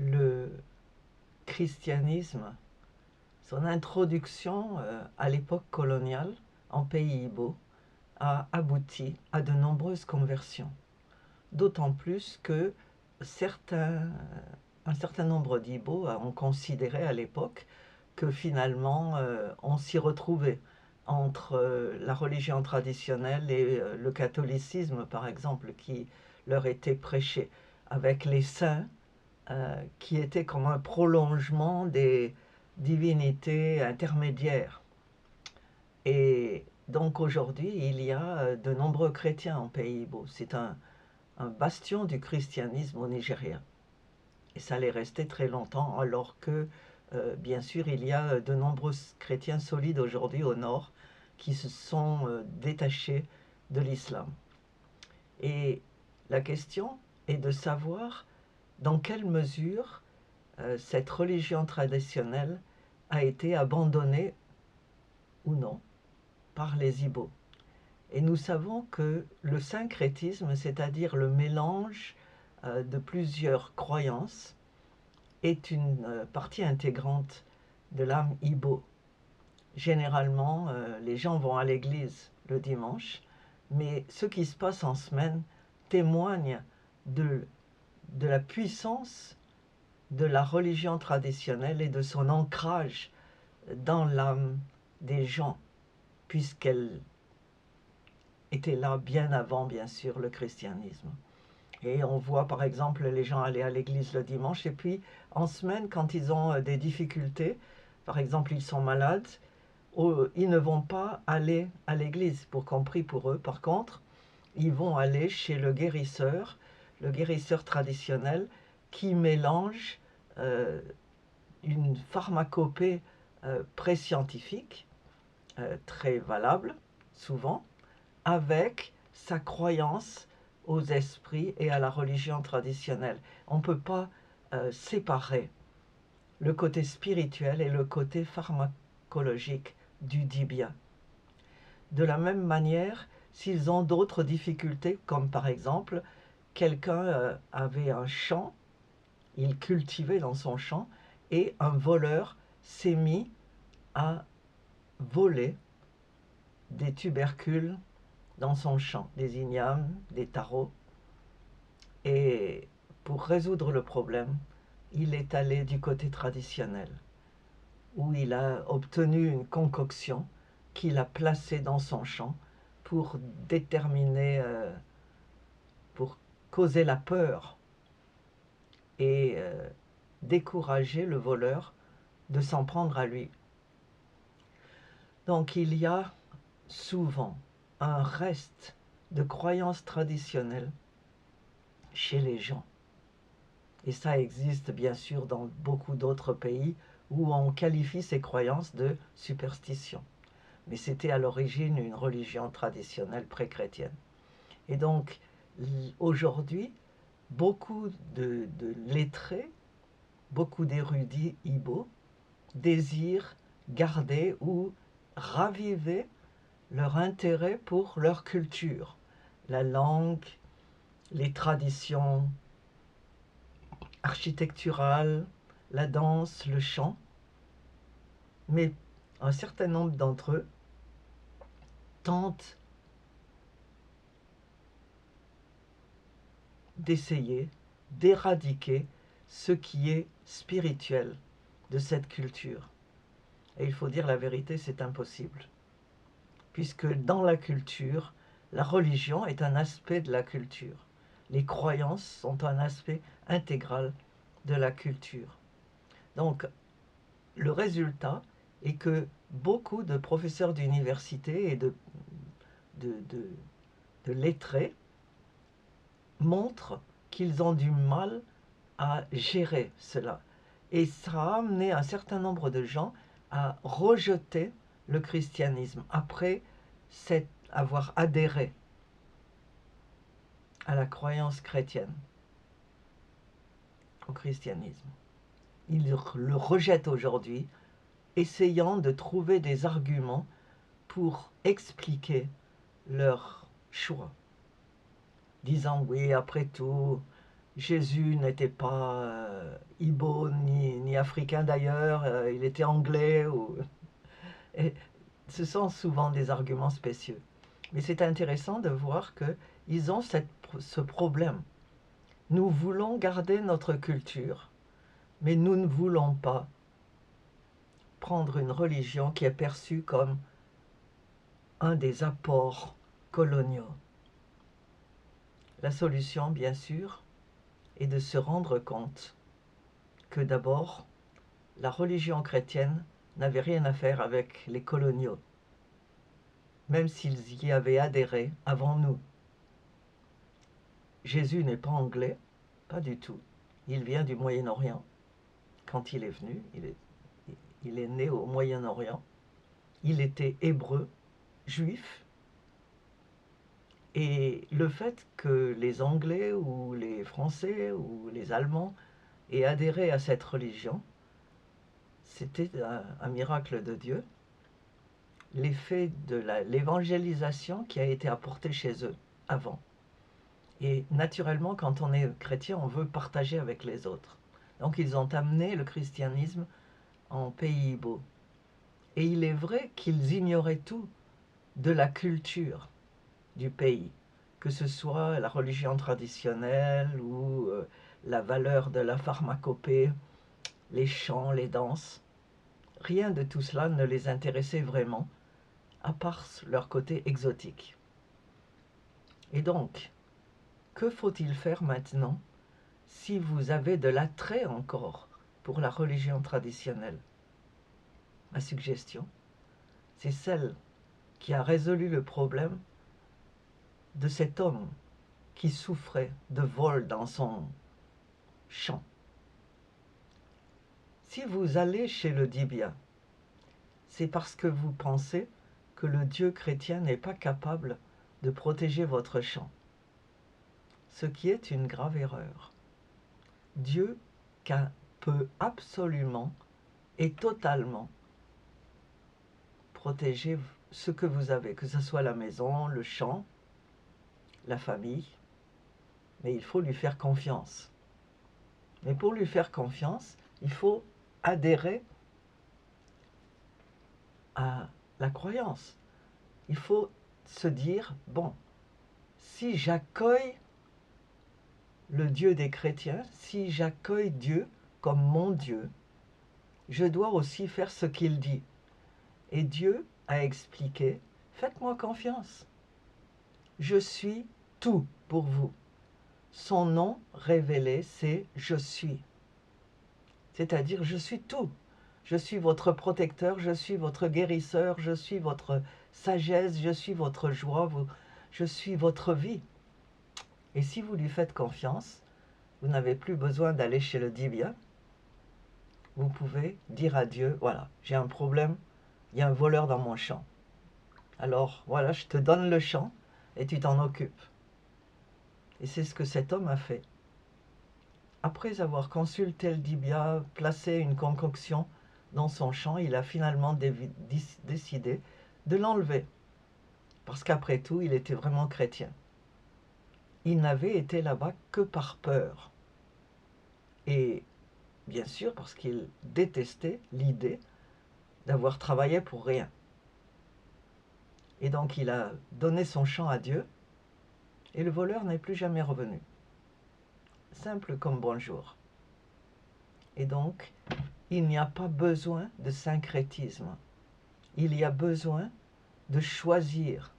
le christianisme, son introduction à l'époque coloniale en pays Ibo, a abouti à de nombreuses conversions. D'autant plus que un certain nombre d'Ibo ont considéré à l'époque que finalement on s'y retrouvait entre la religion traditionnelle et le catholicisme, par exemple, qui leur était prêché, avec les saints qui étaient comme un prolongement des divinités intermédiaires. Et donc aujourd'hui, il y a de nombreux chrétiens en pays Ibo. C'est un bastion du christianisme au Nigeria. Et ça allait rester très longtemps, alors que, bien sûr, il y a de nombreux chrétiens solides aujourd'hui au nord qui se sont détachés de l'islam. Et la question est de savoir dans quelle mesure cette religion traditionnelle a été abandonnée ou non par les Ibo. Et nous savons que le syncrétisme, c'est-à-dire le mélange de plusieurs croyances, est une partie intégrante de l'âme Ibo. Généralement, les gens vont à l'église le dimanche, mais ce qui se passe en semaine témoigne de la puissance de la religion traditionnelle et de son ancrage dans l'âme des gens, puisqu'elle était là bien avant, bien sûr, le christianisme. Et on voit par exemple les gens aller à l'église le dimanche, et puis en semaine, quand ils ont des difficultés, par exemple ils sont malades, ils ne vont pas aller à l'église pour qu'on prie pour eux. Par contre, ils vont aller chez le guérisseur traditionnel, qui mélange une pharmacopée pré-scientifique, très valable souvent, avec sa croyance aux esprits et à la religion traditionnelle. On ne peut pas séparer le côté spirituel et le côté pharmacologique du dibia. De la même manière, s'ils ont d'autres difficultés, comme par exemple, quelqu'un avait un champ, il cultivait dans son champ, et un voleur s'est mis à voler des tubercules dans son champ, des ignames, des tarots. Et pour résoudre le problème, il est allé du côté traditionnel, où il a obtenu une concoction qu'il a placée dans son champ pour déterminer, pour causer la peur et décourager le voleur de s'en prendre à lui. Donc il y a souvent un reste de croyances traditionnelles chez les gens. Et ça existe bien sûr dans beaucoup d'autres pays où on qualifie ces croyances de superstition. Mais c'était à l'origine une religion traditionnelle pré-chrétienne. Et donc aujourd'hui, beaucoup de lettrés, beaucoup d'érudits Ibo désirent garder ou raviver leur intérêt pour leur culture, la langue, les traditions architecturales, la danse, le chant. Mais un certain nombre d'entre eux tentent d'essayer d'éradiquer ce qui est spirituel de cette culture. Et il faut dire la vérité, c'est impossible. Puisque dans la culture, la religion est un aspect de la culture. Les croyances sont un aspect intégral de la culture. Donc, le résultat est que beaucoup de professeurs d'université et de lettrés montrent qu'ils ont du mal à gérer cela. Et ça a amené un certain nombre de gens à rejeter le christianisme après avoir adhéré à la croyance chrétienne, au christianisme. Ils le rejettent aujourd'hui, essayant de trouver des arguments pour expliquer leur choix, disant oui, après tout, Jésus n'était pas Ibo ni africain d'ailleurs, il était anglais. Et ce sont souvent des arguments spécieux. Mais c'est intéressant de voir qu'ils ont ce problème. Nous voulons garder notre culture, mais nous ne voulons pas prendre une religion qui est perçue comme un des apports coloniaux. La solution, bien sûr, est de se rendre compte que d'abord, la religion chrétienne n'avait rien à faire avec les coloniaux, même s'ils y avaient adhéré avant nous. Jésus n'est pas anglais, pas du tout. Il vient du Moyen-Orient. Quand il est venu, il est né au Moyen-Orient. Il était hébreu, juif. Et le fait que les Anglais ou les Français ou les Allemands aient adhéré à cette religion, c'était un miracle de Dieu. L'effet de l'évangélisation qui a été apportée chez eux avant. Et naturellement, quand on est chrétien, on veut partager avec les autres. Donc ils ont amené le christianisme en Pays-Bas. Et il est vrai qu'ils ignoraient tout de la culture du pays, que ce soit la religion traditionnelle ou la valeur de la pharmacopée, les chants, les danses. Rien de tout cela ne les intéressait vraiment, à part leur côté exotique. Et donc, que faut-il faire maintenant si vous avez de l'attrait encore pour la religion traditionnelle? Ma suggestion, c'est celle qui a résolu le problème de cet homme qui souffrait de vol dans son champ. Si vous allez chez le Dibia, c'est parce que vous pensez que le Dieu chrétien n'est pas capable de protéger votre champ, ce qui est une grave erreur. Dieu peut absolument et totalement protéger ce que vous avez, que ce soit la maison, le champ, la famille, mais il faut lui faire confiance. Mais pour lui faire confiance, il faut adhérer à la croyance. Il faut se dire, bon, si j'accueille le Dieu des chrétiens, si j'accueille Dieu comme mon Dieu, je dois aussi faire ce qu'il dit. Et Dieu a expliqué, faites-moi confiance. Je suis tout pour vous. Son nom révélé, c'est je suis. C'est-à-dire, je suis tout. Je suis votre protecteur, je suis votre guérisseur, je suis votre sagesse, je suis votre joie, je suis votre vie. Et si vous lui faites confiance, vous n'avez plus besoin d'aller chez le Dibia. Vous pouvez dire à Dieu, voilà, j'ai un problème, il y a un voleur dans mon champ. Alors, voilà, je te donne le champ et tu t'en occupes. Et c'est ce que cet homme a fait. Après avoir consulté le Dibia, placé une concoction dans son champ, il a finalement décidé de l'enlever. Parce qu'après tout, il était vraiment chrétien. Il n'avait été là-bas que par peur. Et bien sûr parce qu'il détestait l'idée d'avoir travaillé pour rien. Et donc il a donné son champ à Dieu, et le voleur n'est plus jamais revenu. Simple comme bonjour. Et donc, il n'y a pas besoin de syncrétisme. Il y a besoin de choisir.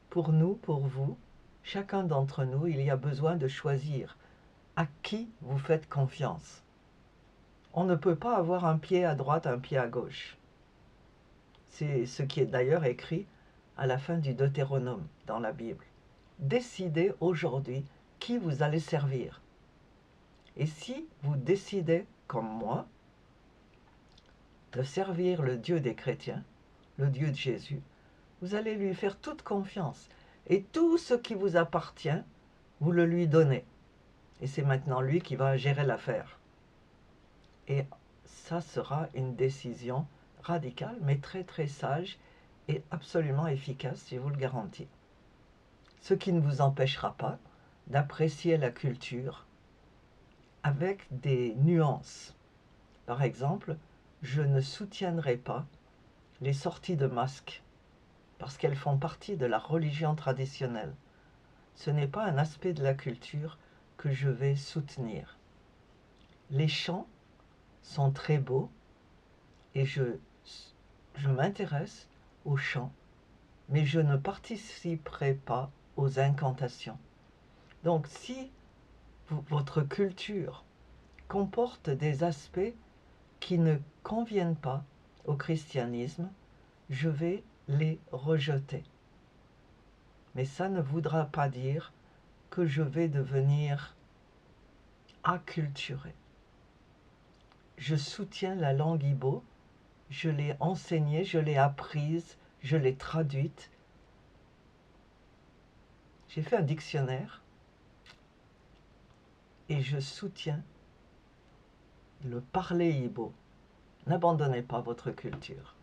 Pour nous, pour vous, chacun d'entre nous, il y a besoin de choisir à qui vous faites confiance. On ne peut pas avoir un pied à droite, un pied à gauche. C'est ce qui est d'ailleurs écrit à la fin du Deutéronome dans la Bible. Décidez aujourd'hui qui vous allez servir. Et si vous décidez, comme moi, de servir le Dieu des chrétiens, le Dieu de Jésus, vous allez lui faire toute confiance. Et tout ce qui vous appartient, vous le lui donnez. Et c'est maintenant lui qui va gérer l'affaire. Et ça sera une décision radicale, mais très très sage et absolument efficace, je vous le garantis. Ce qui ne vous empêchera pas d'apprécier la culture avec des nuances. Par exemple, je ne soutiendrai pas les sorties de masques parce qu'elles font partie de la religion traditionnelle. Ce n'est pas un aspect de la culture que je vais soutenir. Les chants sont très beaux et je m'intéresse aux chants, mais je ne participerai pas aux incantations. Donc si votre culture comporte des aspects qui ne conviennent pas au christianisme, je vais les rejeter. Mais ça ne voudra pas dire que je vais devenir acculturé. Je soutiens la langue Igbo, je l'ai enseignée, je l'ai apprise, je l'ai traduite. J'ai fait un dictionnaire et je soutiens le parler Igbo. N'abandonnez pas votre culture.